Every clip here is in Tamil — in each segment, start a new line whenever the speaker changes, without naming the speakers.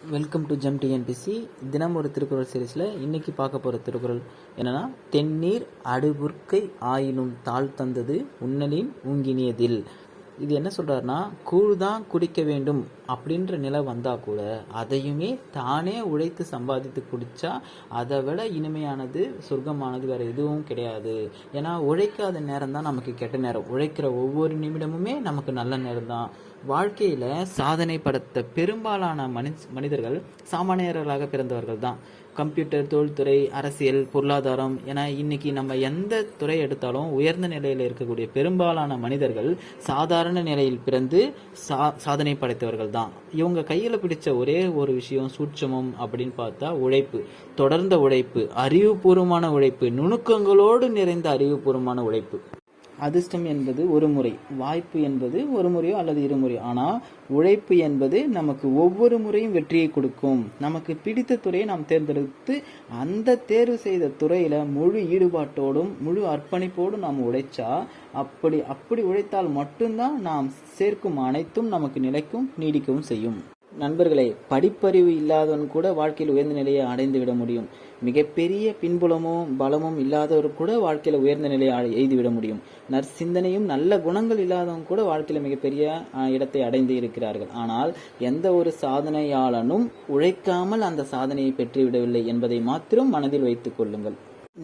Welcome to GeM TNPSC. தினம் ஒரு திருக்குறள் சீரீஸில் இன்றைக்கி பார்க்க போகிற திருக்குறள் என்னென்னா, தென்னீர் அடுபுற்கை ஆயினும் தாழ் தந்தது உன்னலின் ஊங்கினியதில். இது என்ன சொல்கிறாருன்னா, கூழ் தான் குடிக்க வேண்டும் அப்படின்ற நிலை வந்தால் கூட அதையுமே தானே உழைத்து சம்பாதித்து குடித்தா அதை விட இனிமையானது சொர்க்கமானது வேறு எதுவும் கிடையாது. ஏன்னா உழைக்காத நேரம் தான் நமக்கு கெட்ட நேரம், உழைக்கிற ஒவ்வொரு நிமிடமுமே நமக்கு நல்ல நேரம் தான். வாழ்க்கையில் சாதனை படைத்த பெரும்பாலான மனிதர்கள் சாமானியர்களாக பிறந்தவர்கள் தான். கம்ப்யூட்டர், தொழில்துறை, அரசியல், பொருளாதாரம் என இன்னைக்கு நம்ம எந்த துறை எடுத்தாலும் உயர்ந்த நிலையில் இருக்கக்கூடிய பெரும்பாலான மனிதர்கள் சாதாரண நிலையில் பிறந்து சாதனை படைத்தவர்கள் தான். இவங்க கையில் பிடிச்ச ஒரே ஒரு விஷயம் சூட்சமம் அப்படின்னு பார்த்தா உழைப்பு, தொடர்ந்த உழைப்பு, அறிவுபூர்வமான உழைப்பு, நுணுக்கங்களோடு நிறைந்த அறிவுபூர்வமான உழைப்பு. அதிர்ஷ்டம் என்பது ஒரு முறை, வாய்ப்பு என்பது ஒரு முறையோ அல்லது இருமுறையோ, ஆனால் உழைப்பு என்பது நமக்கு ஒவ்வொரு முறையும் வெற்றியை கொடுக்கும். நமக்கு பிடித்த துறையை நாம் தேர்ந்தெடுத்து அந்த தேர்வு செய்த துறையில் முழு ஈடுபாட்டோடும் முழு அர்ப்பணிப்போடும் நாம் உழைச்சா, அப்படி உழைத்தால் மட்டும்தான் நாம் சேர்க்கும் அனைத்தும் நமக்கு நிலைக்கும் நீடிக்கவும் செய்யும். நண்பர்களே, படிப்பறிவு இல்லாதவன் கூட வாழ்க்கையில் உயர்ந்த நிலையை அடைந்து விட முடியும். மிகப்பெரிய பின்புலமும் பலமும் இல்லாதவர் கூட வாழ்க்கையில் உயர்ந்த நிலையை எய்துவிட முடியும். நற்சிந்தனையும் நல்ல குணங்கள் இல்லாதவங்க கூட வாழ்க்கையில் மிகப்பெரிய இடத்தை அடைந்து இருக்கிறார்கள். ஆனால் எந்த ஒரு சாதனையாளனும் உழைக்காமல் அந்த சாதனையை பெற்றுவிடவில்லை என்பதை மாத்திரம் மனதில் வைத்துக் கொள்ளுங்கள்.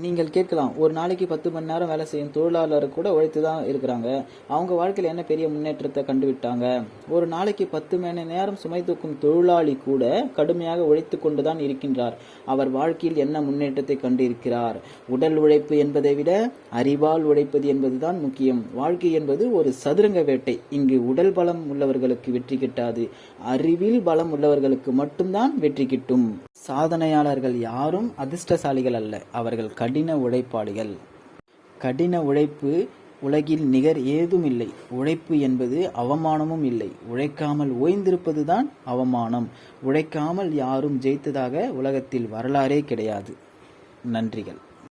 நீங்கள் கேட்கலாம், ஒரு நாளைக்கு 10 மணி நேரம் வேலை செய்யும் தொழிலாளர் கூட உழைத்து தான் இருக்கிறாங்க, அவங்க வாழ்க்கையில் என்ன பெரிய முன்னேற்றத்தை கண்டுவிட்டாங்க? ஒரு நாளைக்கு 10 மணி நேரம் சுமை தூக்கும் தொழிலாளி கூட கடுமையாக உழைத்து கொண்டுதான் இருக்கின்றார். அவர் வாழ்க்கையில் என்ன முன்னேற்றத்தை கண்டிருக்கிறார்? உடல் உழைப்பு என்பதை விட அறிவால் உழைப்பது என்பதுதான் முக்கியம். வாழ்க்கை என்பது ஒரு சதுரங்க வேட்டை. இங்கு உடல் பலம் உள்ளவர்களுக்கு வெற்றி கிட்டாது, அறிவில் பலம் உள்ளவர்களுக்கு மட்டும்தான் வெற்றி கிட்டும். சாதனையாளர்கள் யாரும் அதிர்ஷ்டசாலிகள் அல்ல, அவர்கள் கடின உழைப்பாளிகள். கடின உழைப்பு உலகில் நிகர் ஏதும் இல்லை. உழைப்பு என்பது அவமானமும் இல்லை. உழைக்காமல் ஓய்ந்திருப்பதுதான் அவமானம். உழைக்காமல் யாரும் ஜெயித்ததாக உலகத்தில் வரலாறே கிடையாது. நன்றிகள்.